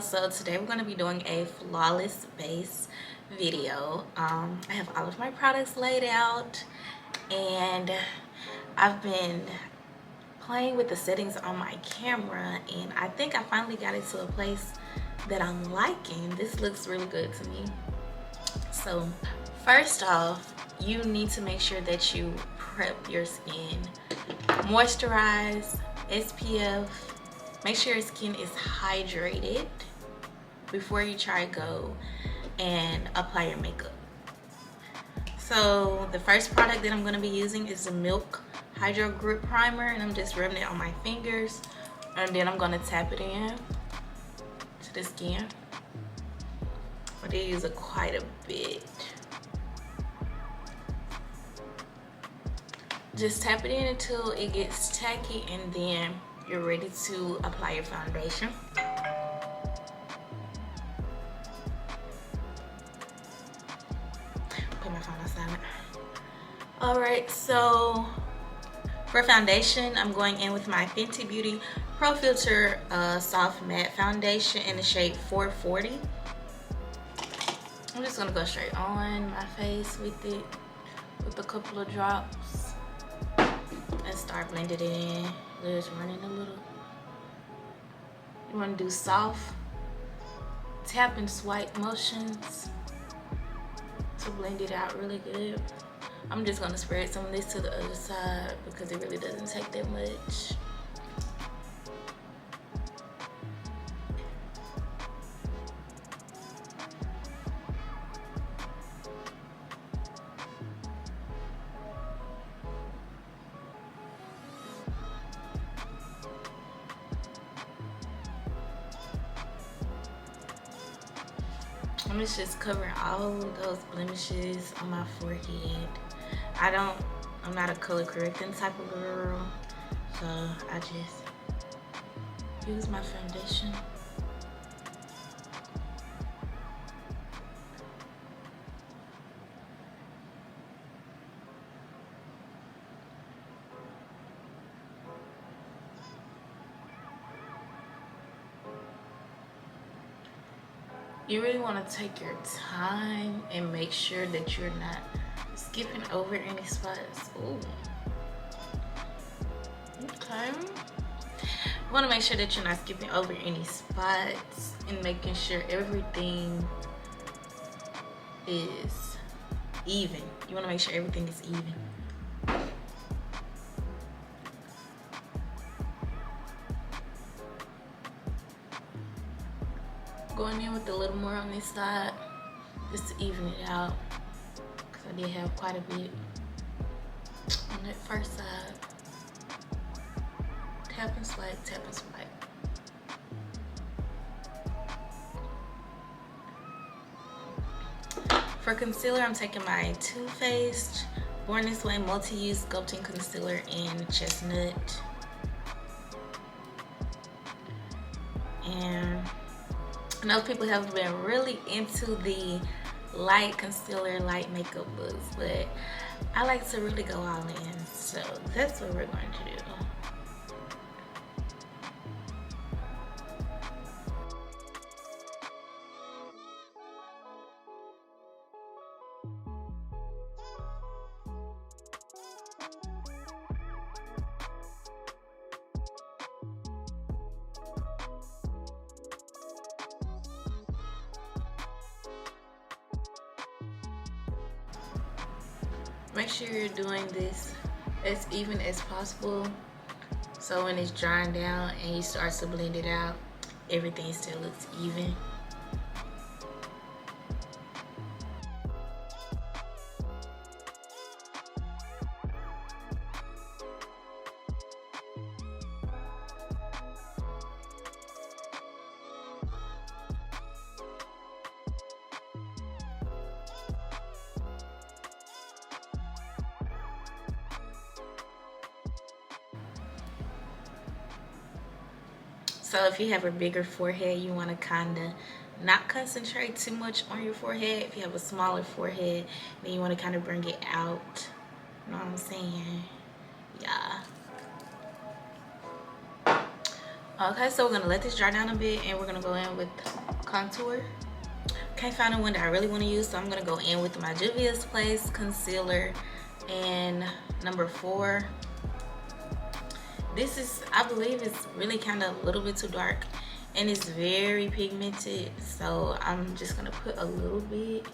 So today we're going to be doing a flawless base video. I have all of my products laid out and I've been playing with the settings on my camera, and I think I finally got it to a place that I'm liking. This looks really good to me. So first off, you need to make sure that you prep your skin. Moisturize, SPF. Make sure your skin is hydrated before you try to go and apply your makeup. So the first product that I'm going to be using is the Milk Hydro Grip Primer, and I'm just rubbing it on my fingers, and then I'm going to tap it in to the skin. I did use it quite a bit. Just tap it in until it gets tacky, and then you're ready to apply your foundation. Put my phone on silent. Alright, so for foundation, I'm going in with my Fenty Beauty Pro Filt'r Soft Matte Foundation in the shade 440. I'm just gonna go straight on my face with it, with a couple of drops, and start blending it in. Just running a little. You want to do soft tap and swipe motions to blend it out really good. I'm just going to spread some of this to the other side because it really doesn't take that much. I'm just covering all those blemishes on my forehead. I'm not a color correcting type of girl, so I just use my foundation. You really want to take your time and make sure that you're not skipping over any spots. Ooh. Okay. You want to make sure that you're not skipping over any spots and making sure everything is even. You want to make sure everything is even. Going in with a little more on this side just to even it out, because I did have quite a bit on that first side. Tap and swipe, tap and swipe. For concealer, I'm taking my Too Faced Born This Way Multi-Use Sculpting Concealer in Chestnut. And I know people have been really into the light concealer, light makeup looks, but I like to really go all in, so that's what we're going to do. Make sure you're doing this as even as possible, so when it's drying down and you start to blend it out, everything still looks even. So if you have a bigger forehead, you want to kind of not concentrate too much on your forehead. If you have a smaller forehead, then you want to kind of bring it out. You know what I'm saying? Yeah. Okay, so we're gonna let this dry down a bit and we're gonna go in with contour. Can't find the one that I really want to use, so I'm gonna go in with my Juvias Place concealer in number 4. This is, I believe it's really kind of a little bit too dark and it's very pigmented, so I'm just gonna put a little bit.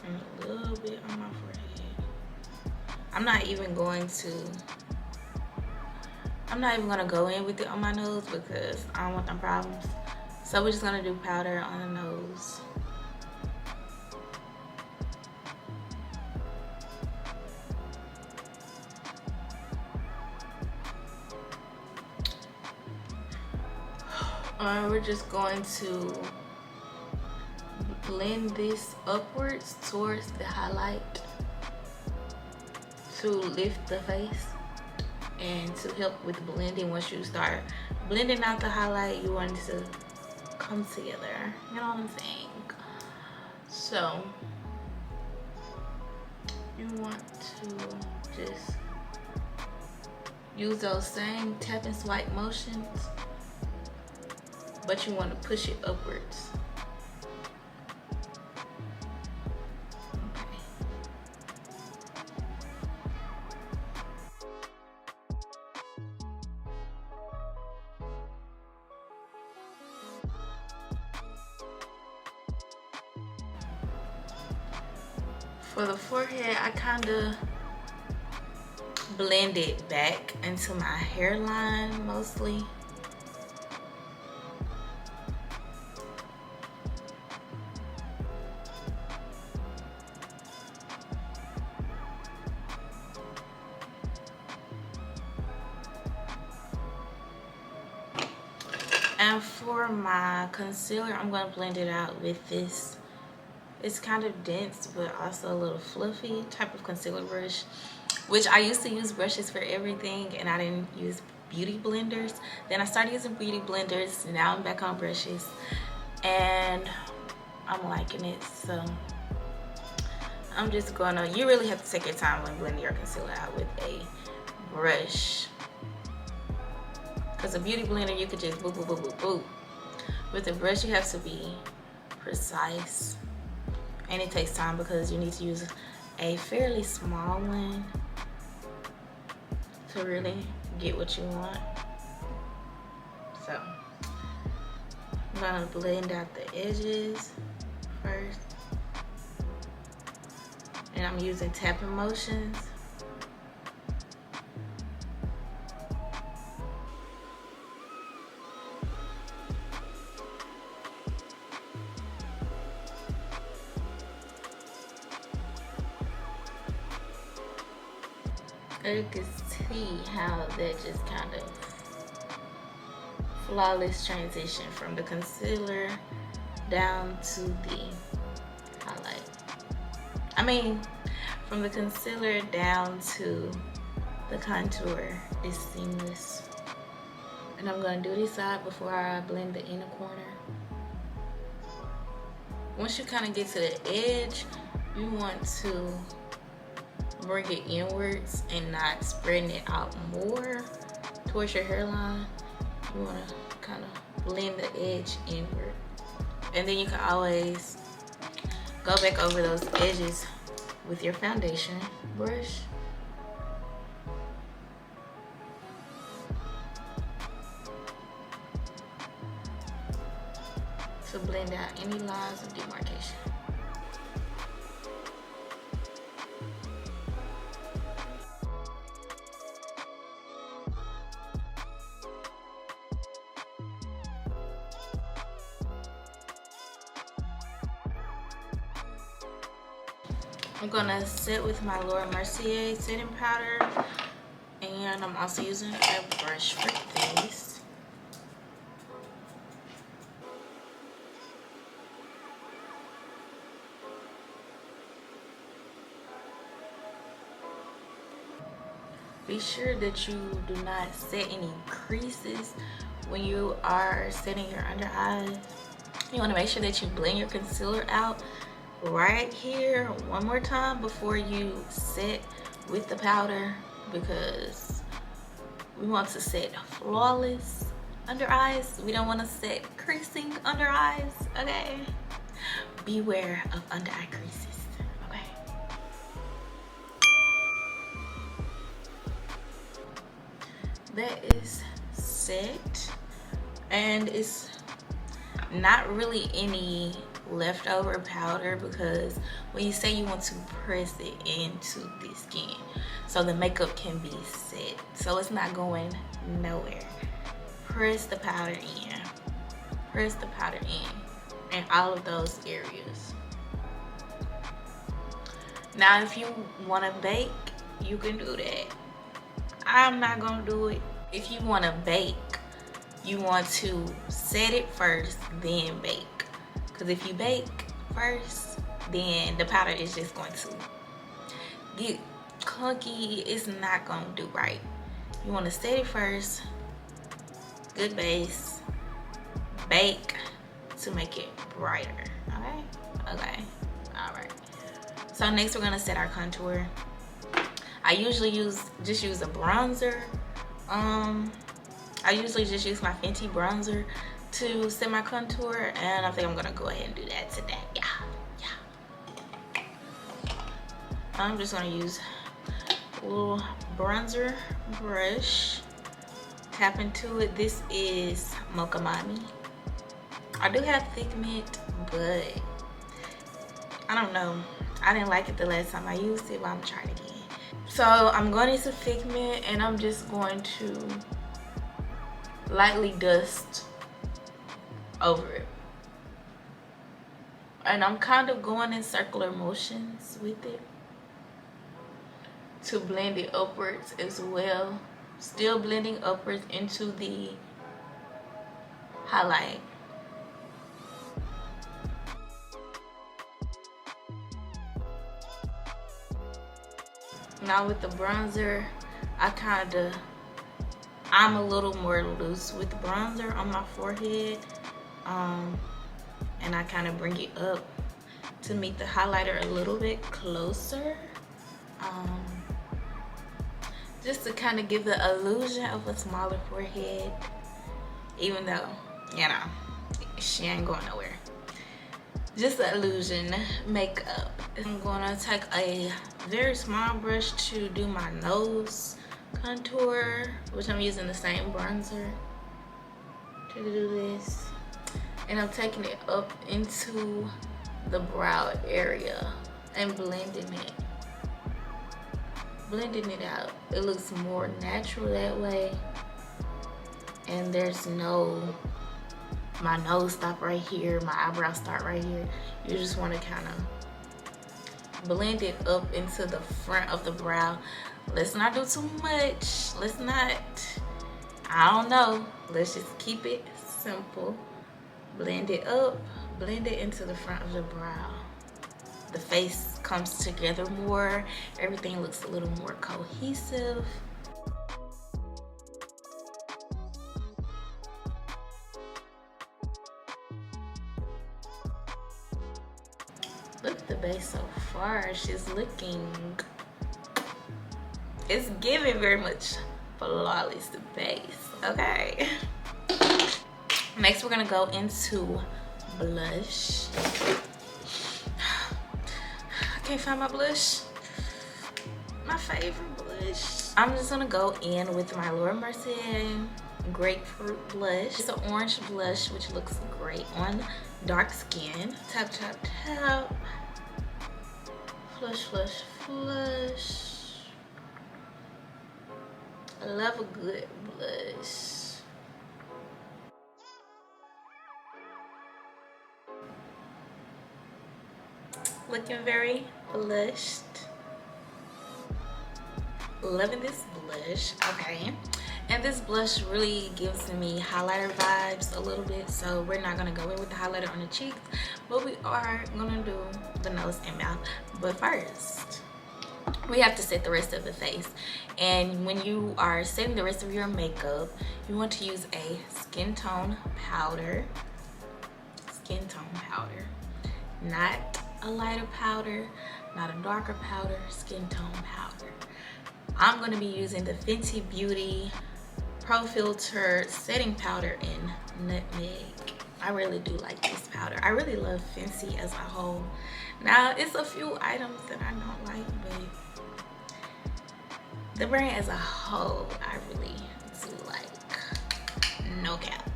And a little bit on my forehead. I'm not even gonna go in with it on my nose because I don't want them problems. So we're just gonna do powder on the nose. We're just going to blend this upwards towards the highlight to lift the face and to help with blending. Once you start blending out the highlight, you want it to come together, you know what I'm saying? So you want to just use those same tap and swipe motions, but you want to push it upwards. For the forehead, I kind of blend it back into my hairline mostly. And for my concealer, I'm going to blend it out with this. It's kind of dense, but also a little fluffy type of concealer brush, which I used to use brushes for everything, and I didn't use beauty blenders. Then I started using beauty blenders. Now I'm back on brushes, and I'm liking it. So I'm just gonna, you really have to take your time when blending your concealer out with a brush. Because a beauty blender, you could just boop, boop, boop, boop, boop. With a brush, you have to be precise. And it takes time because you need to use a fairly small one to really get what you want. So I'm gonna blend out the edges first. And I'm using tapping motions. You can see how that just kind of flawless transition from the concealer down to the highlight. I mean, from the concealer down to the contour is seamless. And I'm gonna do this side before I blend the inner corner. Once you kind of get to the edge, you want to bring it inwards and not spreading it out more towards your hairline. You want to kind of blend the edge inward, and then you can always go back over those edges with your foundation brush. To blend out any lines of demarcation. I'm gonna set with my Mercier setting powder, and I'm also using a brush for this. Be sure that you do not set any creases when you are setting your under eyes. You want to make sure that you blend your concealer out right here one more time before you set with the powder, because we want to set flawless under eyes. We don't want to set creasing under eyes, okay? Beware of under eye creases, okay? That is set, and it's not really any leftover powder, because when you say you want to press it into the skin so the makeup can be set, so it's not going nowhere. Press the powder in. Press the powder in all of those areas. Now if you want to bake, you can do that. I'm not gonna do it. If you want to bake, you want to set it first, then bake. Because if you bake first, then the powder is just going to get clunky. It's not gonna do right. You want to set it first, good base, bake to make it brighter. Okay, all right. So next we're gonna set our contour. I usually just use a bronzer. I usually just use my Fenty bronzer to set my contour, and I think I'm gonna go ahead and do that today. Yeah. I'm just gonna use a little bronzer brush, tap into it. This is Mocha Mami. I do have pigment, but I don't know. I didn't like it the last time I used it, but I'm trying it again. So I'm going into pigment, and I'm just going to lightly dust over it, and I'm kind of going in circular motions with it to blend it upwards as well, still blending upwards into the highlight. Now with the bronzer, I'm a little more loose with the bronzer on my forehead, and I kind of bring it up to meet the highlighter a little bit closer, just to kind of give the illusion of a smaller forehead, even though, you know, she ain't going nowhere. Just the illusion makeup. I'm gonna take a very small brush to do my nose contour, which I'm using the same bronzer to do this, and I'm taking it up into the brow area and blending it out. It looks more natural that way, and there's no my nose stop right here, my eyebrows start right here. You just want to kind of blend it up into the front of the brow. Let's not do too much. Let's not, I don't know. Let's just keep it simple. Blend it up, blend it into the front of the brow. The face comes together more. Everything looks a little more cohesive. Look at the base so far. She's looking, it's giving very much flawless base, okay? Next we're gonna go into blush. I can't find my blush, my favorite blush. I'm just gonna go in with my Mercier Grapefruit blush. It's an orange blush, which looks great on dark skin. Tap, tap, tap. Flush, flush, flush. I love a good blush. Looking very blushed. Loving this blush. Okay. And this blush really gives me highlighter vibes a little bit, so we're not gonna go in with the highlighter on the cheeks, but we are gonna do the nose and mouth. But first, we have to set the rest of the face. And when you are setting the rest of your makeup, you want to use a skin tone powder. Skin tone powder, not a lighter powder, not a darker powder, skin tone powder. I'm going to be using the Fenty Beauty Pro Filt'r setting powder in Nutmeg. I really do like this powder. I really love Fenty as a whole. Now, it's a few items that I don't like, but the brand as a whole, I really do like. No cap.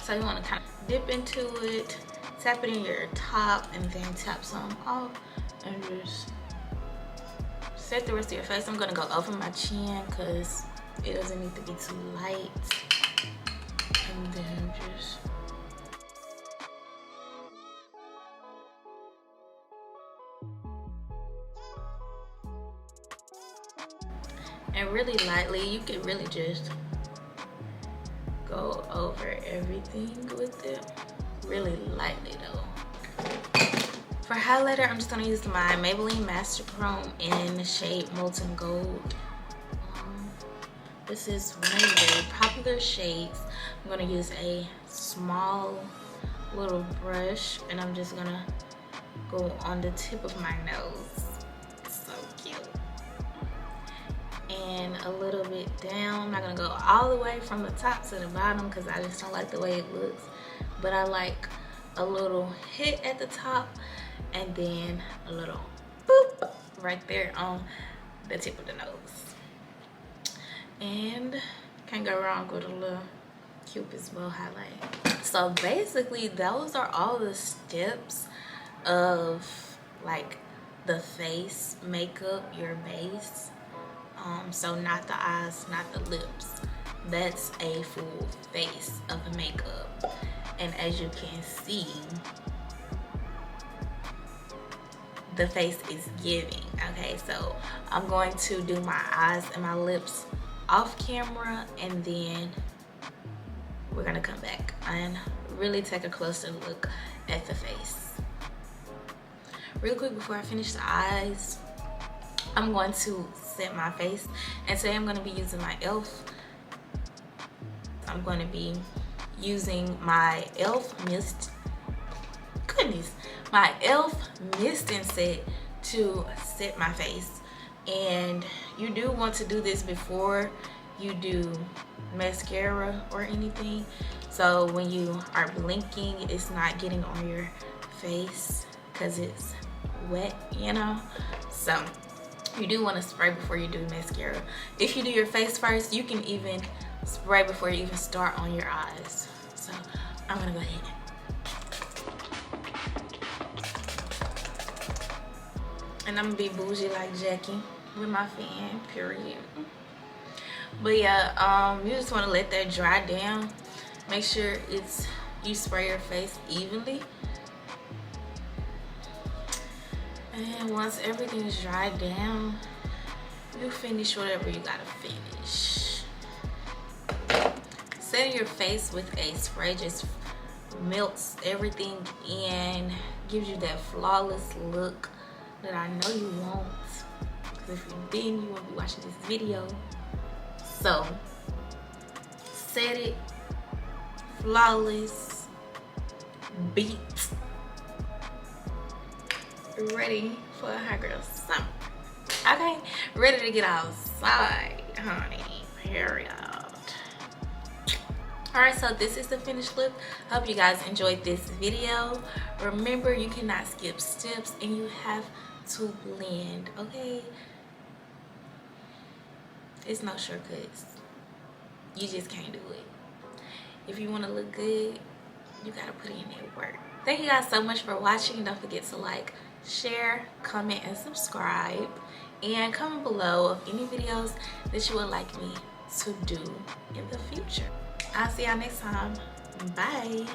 So you want to kind of dip into it, tap it in your top, and then tap some off, and just set the rest of your face. I'm gonna go over my chin because it doesn't need to be too light. And then just and really lightly, you can really just go over everything with it. Really lightly though. For highlighter, I'm just gonna use my Maybelline Master Chrome in the shade Molten Gold. This is one of the very popular shades. I'm gonna use a small little brush, and I'm just gonna go on the tip of my nose. So cute. And a little bit down. I'm not gonna go all the way from the top to the bottom because I just don't like the way it looks. But I like a little hit at the top, and then a little boop right there on the tip of the nose. And can't go wrong with a little Cupid's bow highlight. So basically those are all the steps of like the face makeup, your base. So not the eyes, not the lips. That's a full face of the makeup. And as you can see, the face is giving. Okay, so I'm going to do my eyes and my lips off camera, and then we're gonna come back and really take a closer look at the face. Real quick before I finish the eyes, I'm going to set my face, and today I'm going to be using my e.l.f. I'm going to be using my e.l.f. mist. Goodness, my e.l.f. misting set to set my face. And you do want to do this before you do mascara or anything, so when you are blinking, it's not getting on your face because it's wet, you know. So you do want to spray before you do mascara. If you do your face first, you can even spray before you even start on your eyes. So I'm gonna go ahead. And I'm gonna be bougie like Jackie with my fan, period. But yeah, you just want to let that dry down. Make sure you spray your face evenly. And once everything is dried down, you finish whatever you gotta finish. Setting your face with a spray just melts everything in, gives you that flawless look that I know you want. Because if you didn't, you won't be watching this video. So set it flawless, beat, ready for a hot girl summer. Okay, ready to get outside, honey. Period. Alright, so this is the finished look. Hope you guys enjoyed this video. Remember, you cannot skip steps and you have to blend, okay? It's no shortcuts. You just can't do it. If you want to look good, you gotta put in that work. Thank you guys so much for watching. Don't forget to like, share, comment, and subscribe. And comment below of any videos that you would like me to do in the future. I'll see y'all next time. Bye.